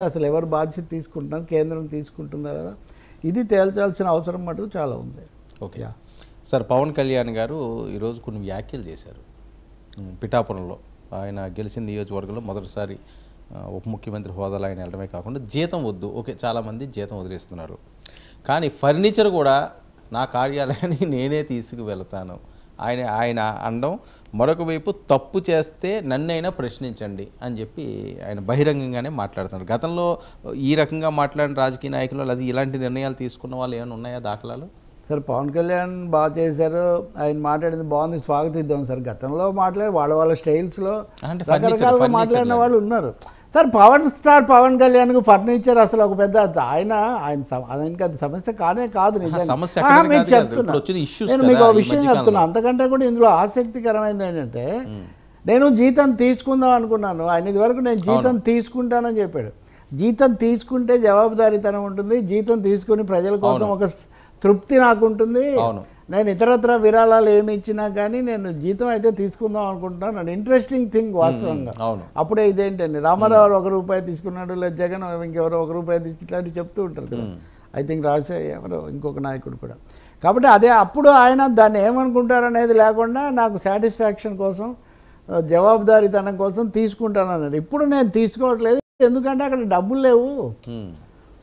అసలు ఎవరు బాధ్యత తీసుకుంటున్నారు, కేంద్రం తీసుకుంటుందా కదా, ఇది తేల్చాల్సిన అవసరం మటుకు చాలా ఉంది. ఓకే సార్, పవన్ కళ్యాణ్ గారు ఈరోజు కొన్ని వ్యాఖ్యలు చేశారు పిఠాపురంలో. ఆయన గెలిచిన నియోజకవర్గంలో మొదటిసారి ఉప ముఖ్యమంత్రి హోదాలో ఆయన వెళ్ళడమే కాకుండా జీతం వద్దు, ఓకే చాలామంది జీతం వదిలేస్తున్నారు, కానీ ఫర్నిచర్ కూడా నా కార్యాలయాన్ని నేనే తీసుకువెళ్తాను ఆయన అనడం. మరొక వైపు తప్పు చేస్తే నన్నైనా ప్రశ్నించండి అని చెప్పి ఆయన బహిరంగంగానే మాట్లాడుతున్నారు. గతంలో ఈ రకంగా మాట్లాడిన రాజకీయ నాయకులు అది ఇలాంటి నిర్ణయాలు తీసుకున్న వాళ్ళు ఏమైనా ఉన్నాయా దాఖలాలు? సార్ పవన్ కళ్యాణ్ బాగా చేశారు, ఆయన మాట్లాడింది బాగుంది, స్వాగతిద్దాం సార్. గతంలో మాట్లాడి వాళ్ళ స్టైల్స్లో రకరకాలుగా మాట్లాడిన వాళ్ళు ఉన్నారు సార్. పవన్ కళ్యాణ్కు ఫర్నిచర్ అసలు ఒక పెద్ద ఆయన ఆయనకి అది సమస్య కానే కాదు. నేను చెప్తున్నా, నేను మీకు ఒక విషయం చెప్తున్నా. అంతకంటే కూడా ఇందులో ఆసక్తికరమైనది ఏంటంటే, నేను జీతం తీసుకుందాం అనుకున్నాను, ఆయన ఇదివరకు నేను జీతం తీసుకుంటానని చెప్పాడు. జీతం తీసుకుంటే జవాబుదారీతనం ఉంటుంది, జీతం తీసుకుని ప్రజల కోసం ఒక తృప్తి నాకు ఉంటుంది. నేను ఇతరత్ర విరాళాలు ఏమి ఇచ్చినా కానీ నేను జీతం అయితే తీసుకుందాం అనుకుంటున్నాను. ఇంట్రెస్టింగ్ థింగ్ వాస్తవంగా. అప్పుడే ఇదేంటండి, రామారావు ₹1 తీసుకున్నాడు, లేదా జగన్ ఇంకెవరో ₹1 తీసుకు, ఇట్లాంటివి చెప్తూ ఉంటారు కదా. ఐ థింక్ రాజశేఖర్ ఎవరో ఇంకొక నాయకుడు కూడా. కాబట్టి అదే అప్పుడు ఆయన దాన్ని ఏమనుకుంటారనేది లేకుండా నాకు సాటిస్ఫాక్షన్ కోసం, జవాబుదారీతనం కోసం తీసుకుంటానన్నారు. ఇప్పుడు నేను తీసుకోవట్లేదు, ఎందుకంటే అక్కడ డబ్బులు లేవు,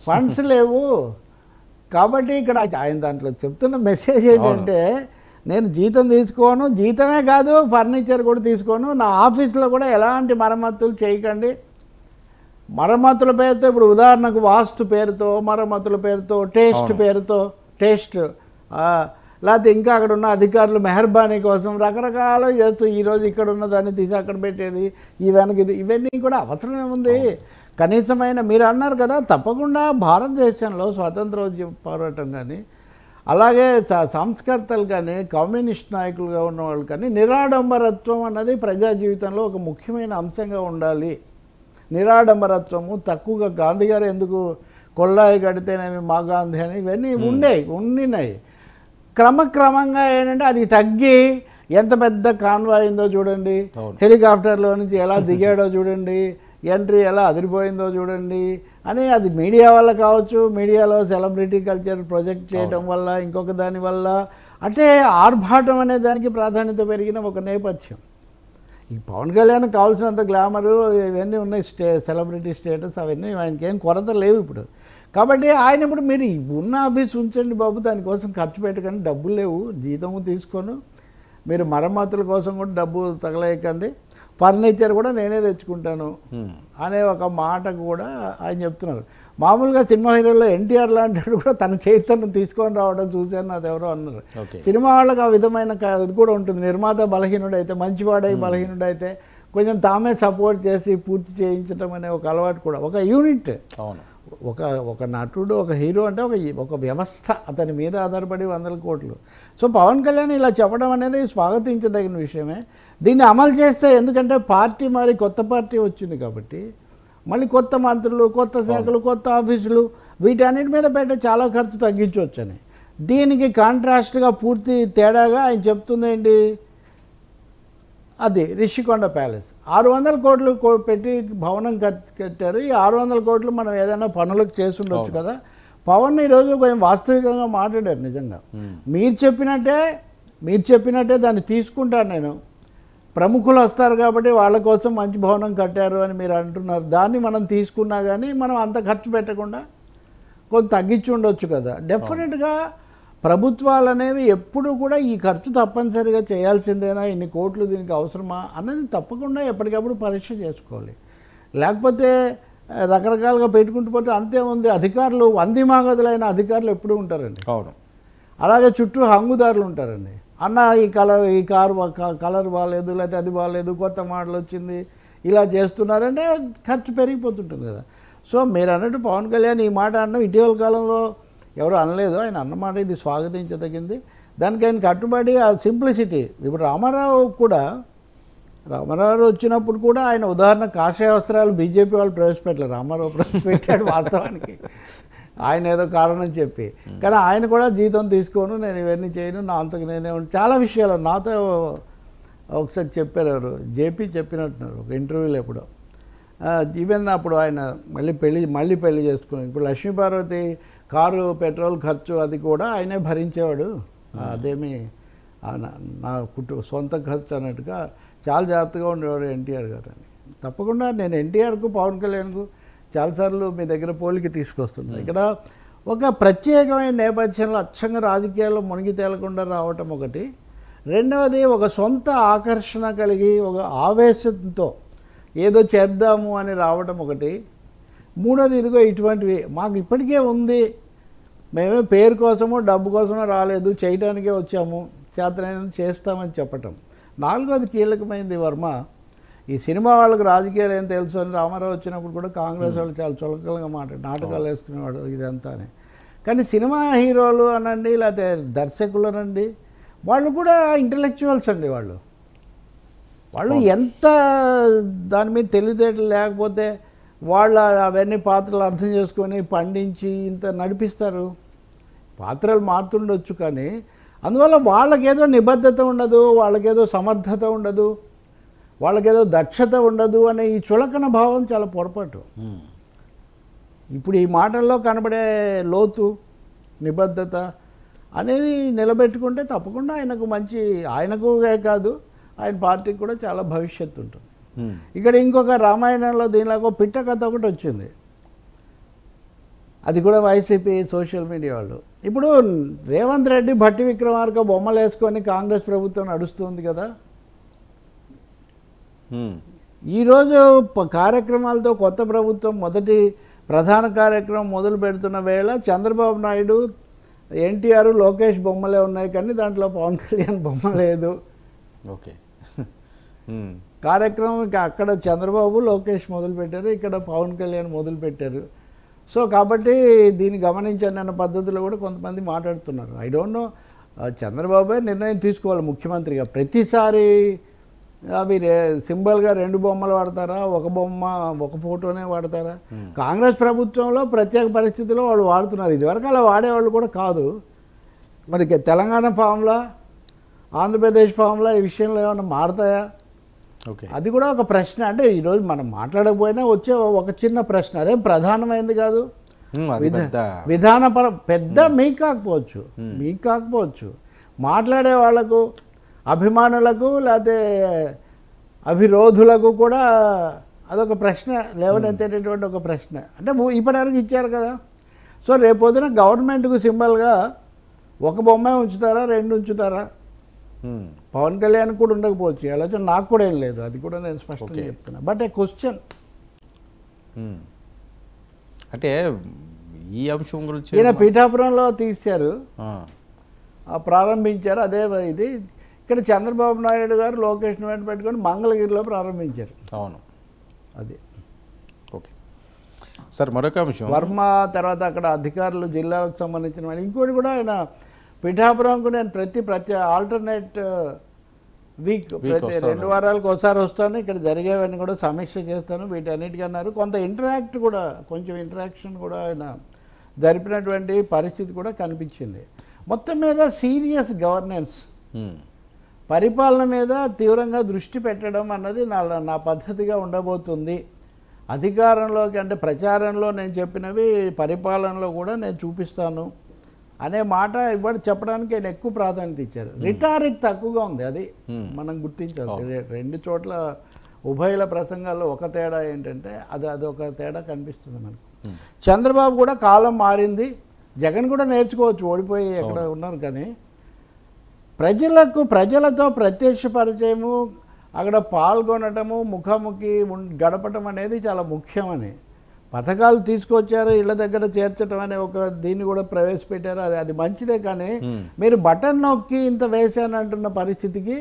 ఫండ్స్ లేవు. కాబట్టి ఇక్కడ ఆయన దాంట్లో చెప్తున్న మెసేజ్ ఏంటంటే, నేను జీతం తీసుకోను, జీతమే కాదు ఫర్నిచర్ కూడా తీసుకోను, నా ఆఫీస్లో కూడా ఎలాంటి మరమ్మతులు చేయకండి. మరమ్మతుల పేరుతో, ఇప్పుడు ఉదాహరణకు వాస్తు పేరుతో, మరమ్మతుల పేరుతో, టేస్ట్ పేరుతో, టేస్ట్ లేకపోతే ఇంకా అక్కడ ఉన్న అధికారులు మెహర్బానీ కోసం రకరకాలు చేస్తూ ఈరోజు ఇక్కడ ఉన్న దాన్ని తీసి అక్కడ పెట్టేది, ఈ వెనక ఇవన్నీ కూడా అవసరం ఏముంది? కనీసమైన మీరు అన్నారు కదా, తప్పకుండా భారతదేశంలో స్వాతంత్రోద్యమ పోరాటం కానీ, అలాగే సంస్కర్తలు కానీ, కమ్యూనిస్ట్ నాయకులుగా ఉన్నవాళ్ళు కానీ, నిరాడంబరత్వం అన్నది ప్రజా జీవితంలో ఒక ముఖ్యమైన అంశంగా ఉండాలి. నిరాడంబరత్వము తక్కువగా, గాంధీ గారు ఎందుకు కొల్లాయి కడితేనేమి మా గాంధీ అని ఇవన్నీ ఉండినాయి. క్రమక్రమంగా ఏంటంటే అది తగ్గి ఎంత పెద్ద కాన్వాయ్ అయిందో చూడండి, హెలికాప్టర్లో నుంచి ఎలా దిగాడో చూడండి, ఎంట్రీ ఎలా అదిరిపోయిందో చూడండి అని. అది మీడియా వల్ల కావచ్చు, మీడియాలో సెలబ్రిటీ కల్చర్ ప్రొజెక్ట్ చేయడం వల్ల, ఇంకొక దాని వల్ల, అంటే ఆర్భాటం అనే దానికి ప్రాధాన్యత పెరిగిన ఒక నేపథ్యం. ఈ పవన్ కళ్యాణ్ కావాల్సినంత గ్లామరు ఇవన్నీ ఉన్నాయి, సెలబ్రిటీ స్టేటస్ అవన్నీ ఆయనకి ఏం కొరత లేవు ఇప్పుడు. కాబట్టి ఆయన ఇప్పుడు మీరు ఉన్న ఆఫీస్ ఉంచండి బాబు, దానికోసం ఖర్చు పెట్టకండి, డబ్బులు లేవు, జీతము తీసుకోను, మీరు మరమ్మతుల కోసం కూడా డబ్బు తగలేయకండి, ఫర్నిచర్ కూడా నేనే తెచ్చుకుంటాను అనే ఒక మాట కూడా ఆయన చెప్తున్నారు. మామూలుగా సినిమా హీరోలో ఎన్టీఆర్ లాంటి కూడా తన చైతన్యం తీసుకొని రావడం చూశాను, అది ఎవరో అన్నారు. సినిమా వాళ్ళకి ఆ విధమైన ఇది కూడా ఉంటుంది. నిర్మాత బలహీనుడైతే, మంచివాడై బలహీనుడైతే కొంచెం తామే సపోర్ట్ చేసి పూర్తి చేయించడం అనే ఒక అలవాటు కూడా, ఒక యూనిట్. ఒక నటుడు, ఒక హీరో అంటే ఒక వ్యవస్థ, అతని మీద ఆధారపడి 100 కోట్లు. సో పవన్ కళ్యాణ్ ఇలా చెప్పడం అనేది స్వాగతించదగిన విషయమే. దీన్ని అమలు చేస్తే, ఎందుకంటే పార్టీ మరి కొత్త పార్టీ వచ్చింది కాబట్టి, మళ్ళీ కొత్త మంత్రులు, కొత్త శాఖలు, కొత్త ఆఫీసులు, వీటన్నిటి మీద పెట్టే చాలా ఖర్చు తగ్గించవచ్చని. దీనికి కాంట్రాస్ట్గా పూర్తి తేడాగా ఆయన చెప్తుంది ఏంటి, అది రిషికొండ ప్యాలెస్ 600 కోట్లు పెట్టి భవనం కట్టారు. ఈ 600 కోట్లు మనం ఏదైనా పనులకు చేసి ఉండొచ్చు కదా. పవన్ ఈరోజు కొంచెం వాస్తవికంగా మాట్లాడారు. నిజంగా మీరు చెప్పినట్టే దాన్ని తీసుకుంటాను నేను. ప్రముఖులు వస్తారు కాబట్టి వాళ్ళ కోసం మంచి భవనం కట్టారు అని మీరు అంటున్నారు, దాన్ని మనం తీసుకున్నా కానీ మనం అంత ఖర్చు పెట్టకుండా కొంత తగ్గించి ఉండొచ్చు కదా. డెఫినెట్గా ప్రభుత్వాలు అనేవి ఎప్పుడు కూడా ఈ ఖర్చు తప్పనిసరిగా చేయాల్సిందేనా, ఇన్ని కోట్లు దీనికి అవసరమా అన్నది తప్పకుండా ఎప్పటికప్పుడు పరీక్ష చేసుకోవాలి. లేకపోతే రకరకాలుగా పెట్టుకుంటూ పోతే అంతే ఉంది. అధికారులు వందిమాగదులైన అధికారులు ఎప్పుడూ ఉంటారండి. అలాగే చుట్టూ హంగుదారులు ఉంటారండి. అన్న ఈ కారు కలర్ బాగాలేదు, లేకపోతే అది బాగాలేదు, కొత్త మోడల్ వచ్చింది, ఇలా చేస్తున్నారంటే ఖర్చు పెరిగిపోతుంటుంది కదా. సో మీరు అన్నట్టు పవన్ కళ్యాణ్ ఈ మాట అన్న ఇటీవల కాలంలో ఎవరు అనలేదు, ఆయన అన్నమాట ఇది స్వాగతించదగింది. దానికి ఆయన కట్టుబడి ఆ సింప్లిసిటీ. ఇప్పుడు రామారావు వచ్చినప్పుడు కూడా ఆయన ఉదాహరణ కాషాయ వస్త్రాలు బీజేపీ వాళ్ళు ప్రవేశపెట్టలేదు, రామారావు ప్రవేశపెట్టాడు వాస్తవానికి. ఆయన ఏదో కారణం చెప్పి, కానీ ఆయన కూడా జీతం తీసుకోను, నేను ఇవన్నీ చేయను, నా అంతకు నేనే చాలా విషయాలు నాతో ఒకసారి చెప్పారు, ఎవరు జేపీ చెప్పినట్టున్నారు ఒక ఇంటర్వ్యూలో ఎప్పుడో. ఈవెన్ అప్పుడు ఆయన మళ్ళీ పెళ్లి చేసుకున్నాడు. ఇప్పుడు లక్ష్మీపార్వతి కారు పెట్రోల్ ఖర్చు అది కూడా ఆయనే భరించేవాడు. అదేమి నా సొంత ఖర్చు అన్నట్టుగా చాలా జాగ్రత్తగా ఉండేవాడు ఎన్టీఆర్ గారు అని. తప్పకుండా నేను ఎన్టీఆర్కు పవన్ కళ్యాణ్కు చాలాసార్లు మీ దగ్గర పోలిక తీసుకొస్తున్నాను. ఇక్కడ ఒక ప్రత్యేకమైన నేపథ్యంలో అచ్చంగా రాజకీయాల్లో మునిగి తేలకుండా రావటం ఒకటి, రెండవది ఒక సొంత ఆకర్షణ కలిగి ఒక ఆవేశంతో ఏదో చేద్దాము అని రావటం ఒకటి, మూడోది ఇదిగో ఇటువంటివి మాకు ఇప్పటికే ఉంది, మేమే పేరు కోసమో డబ్బు కోసమో రాలేదు, చేయడానికే వచ్చాము, చేతనైనంత చేస్తామని చెప్పటం. నాలుగోది కీలకమైనది వర్మ, ఈ సినిమా వాళ్ళకి రాజకీయాలు ఏం తెలుసు అని రామారావు వచ్చినప్పుడు కూడా కాంగ్రెస్ వాళ్ళు చాలా చులకలుగా నాటకాలు వేసుకునేవాడు ఇదంతా అని. కానీ సినిమా హీరోలు అనండి లేకపోతే దర్శకులు అనండి వాళ్ళు కూడా ఇంటలెక్చువల్స్ అండి. వాళ్ళు ఎంత దాని మీద తెలివితేటలు లేకపోతే వాళ్ళు అవన్నీ పాత్రలు అర్థం చేసుకొని పండించి ఇంత నడిపిస్తారు. పాత్రలు మారుతుండొచ్చు కానీ అందువల్ల వాళ్ళకేదో నిబద్ధత ఉండదు, వాళ్ళకేదో సమర్థత ఉండదు, వాళ్ళకేదో దక్షత ఉండదు అనే ఈ చులకన భావం చాలా పొరపాటు. ఇప్పుడు ఈ మాటల్లో కనబడే లోతు నిబద్ధత అనేది నిలబెట్టుకుంటే తప్పకుండా ఆయనకు కాదు ఆయన పార్టీకి కూడా చాలా భవిష్యత్తు ఉంటుంది. ఇక్కడ ఇంకొక రామాయణంలో దీనిలో పిట్ట కథ ఒకటి వచ్చింది, అది కూడా వైసీపీ సోషల్ మీడియా వాళ్ళు. ఇప్పుడు రేవంత్ రెడ్డి భట్టి విక్రమార్క బొమ్మలు వేసుకొని కాంగ్రెస్ ప్రభుత్వం నడుస్తుంది కదా. ఈరోజు కార్యక్రమాలతో కొత్త ప్రభుత్వం మొదటి ప్రధాన కార్యక్రమం మొదలు పెడుతున్న వేళ చంద్రబాబు నాయుడు, ఎన్టీఆర్, లోకేష్ బొమ్మలే ఉన్నాయి కానీ దాంట్లో పవన్ కళ్యాణ్ బొమ్మ లేదు. ఓకే, కార్యక్రమం అక్కడ చంద్రబాబు లోకేష్ మొదలుపెట్టారు, ఇక్కడ పవన్ కళ్యాణ్ మొదలుపెట్టారు. సో కాబట్టి దీన్ని గమనించండి అన్న పద్ధతిలో కూడా కొంతమంది మాట్లాడుతున్నారు. ఐ డోంట్ నో, చంద్రబాబే నిర్ణయం తీసుకోవాలి ముఖ్యమంత్రిగా. ప్రతిసారి అవి సింబల్గా 2 బొమ్మలు వాడతారా, ఒక ఫోటోనే వాడతారా? కాంగ్రెస్ ప్రభుత్వంలో ప్రత్యేక పరిస్థితుల్లో వాళ్ళు వాడుతున్నారు, ఇదివరకు అలా వాడేవాళ్ళు కూడా కాదు. మరి తెలంగాణ ఫామ్లా ఆంధ్రప్రదేశ్ ఫామ్లా ఈ విషయంలో ఏమైనా మారుతాయా? ఓకే, అది కూడా ఒక ప్రశ్న. అంటే ఈరోజు మనం మాట్లాడకపోయినా వచ్చే ఒక చిన్న ప్రశ్న, అదేం ప్రధానమైనది కాదు. విధానపర పెద్ద మీకు కాకపోవచ్చు మాట్లాడే వాళ్లకు, అభిమానులకు లేకపోతే అభిరోధులకు కూడా అదొక ప్రశ్న, లేవనెత్తేటటువంటి ఒక ప్రశ్న. అంటే ఇప్పటివరకు ఇచ్చారు కదా. సో రేపొద్దున గవర్నమెంట్కు సింబల్గా ఒక బొమ్మే ఉంచుతారా, 2 ఉంచుతారా? పవన్ కళ్యాణ్ కూడా ఉండకపోవచ్చు, ఆలోచన నాకు కూడా ఏం లేదు, అది కూడా నేను స్పష్టంగా చెప్తున్నా. బట్ ఏ క్వశ్చన్, అంటే ఈ అంశం గురించి ఈయన పీఠాపురంలో తీశారు, ప్రారంభించారు. అదే ఇది ఇక్కడ చంద్రబాబు నాయుడు గారు లొకేషన్ వెంట పెట్టుకొని మంగళగిరిలో ప్రారంభించారు. అవును, అది ఓకే సార్. మరొక అంశం వర్మ తర్వాత అక్కడ అధికారులు, జిల్లాలకు సంబంధించిన వాళ్ళు. ఇంకోటి కూడా ఆయన పిఠాపురంకు నేను ప్రతి ఆల్టర్నేట్ వీక్ 2 వారాలకు ఒకసారి వస్తాను, ఇక్కడ జరిగేవన్నీ కూడా సమీక్ష చేస్తాను, వీటన్నిటికన్నారు. కొంత కొంచెం ఇంటరాక్షన్ కూడా ఆయన జరిపినటువంటి పరిస్థితి కూడా కనిపించింది. మొత్తం మీద సీరియస్ గవర్నెన్స్, పరిపాలన మీద తీవ్రంగా దృష్టి పెట్టడం అన్నది నా పద్ధతిగా ఉండబోతుంది. అధికారంలోకి అంటే ప్రచారంలో నేను చెప్పినవి పరిపాలనలో కూడా నేను చూపిస్తాను అనే మాట చెప్పడానికి ఆయన ఎక్కువ ప్రాధాన్యత ఇచ్చారు. రిటారిక్ తక్కువగా ఉంది, అది మనం గుర్తించాలి. 2 చోట్ల ఉభయల ప్రసంగాల్లో ఒక తేడా ఏంటంటే అదొక తేడా కనిపిస్తుంది మనకు. చంద్రబాబు కూడా కాలం మారింది, జగన్ కూడా నేర్చుకోవచ్చు, ఓడిపోయి ఎక్కడ ఉన్నారు. కానీ ప్రజలతో ప్రత్యక్ష పరిచయము, అక్కడ పాల్గొనటము, ముఖాముఖి గడపటం అనేది చాలా ముఖ్యమని పథకాలు తీసుకొచ్చారు, ఇళ్ళ దగ్గర చేర్చడం అనే ఒక దీన్ని కూడా ప్రవేశపెట్టారు. అది మంచిదే. కానీ మీరు బటన్ నొక్కి ఇంత వేసాను అంటున్న పరిస్థితికి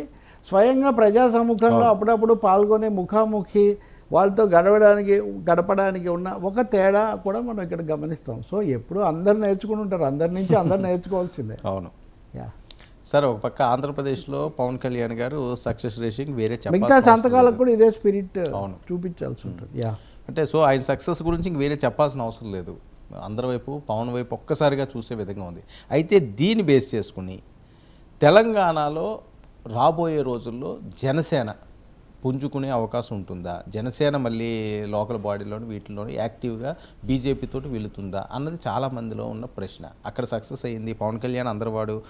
స్వయంగా ప్రజా సముఖంలో అప్పుడప్పుడు పాల్గొనే ముఖాముఖి వాళ్ళతో గడపడానికి ఉన్న ఒక తేడా కూడా మనం ఇక్కడ గమనిస్తాం. సో ఎప్పుడు అందరు నేర్చుకుని ఉంటారు, అందరి నుంచి అందరు నేర్చుకోవాల్సిందే. అవును సార్. ఒక పక్క ఆంధ్రప్రదేశ్లో పవన్ కళ్యాణ్ గారు సక్సెస్ రేసింగ్ వేరే మిగతా సంతకాలకు కూడా ఇదే స్పిరిట్ చూపించాల్సి ఉంటుంది. అంటే సో ఆయన సక్సెస్ గురించి ఇంక వేరే చెప్పాల్సిన అవసరం లేదు, అందరి వైపు పవన్ వైపు ఒక్కసారిగా చూసే విధంగా ఉంది. అయితే దీన్ని బేస్ చేసుకుని తెలంగాణలో రాబోయే రోజుల్లో జనసేన పుంజుకునే అవకాశం ఉంటుందా? జనసేన మళ్ళీ లోకల్ బాడీలోని వీటిలోని యాక్టివ్గా బీజేపీ తోటి వెళుతుందా అన్నది చాలా మందిలో ఉన్న ప్రశ్న. అక్కడ సక్సెస్ అయ్యింది పవన్ కళ్యాణ్ అందరివాడు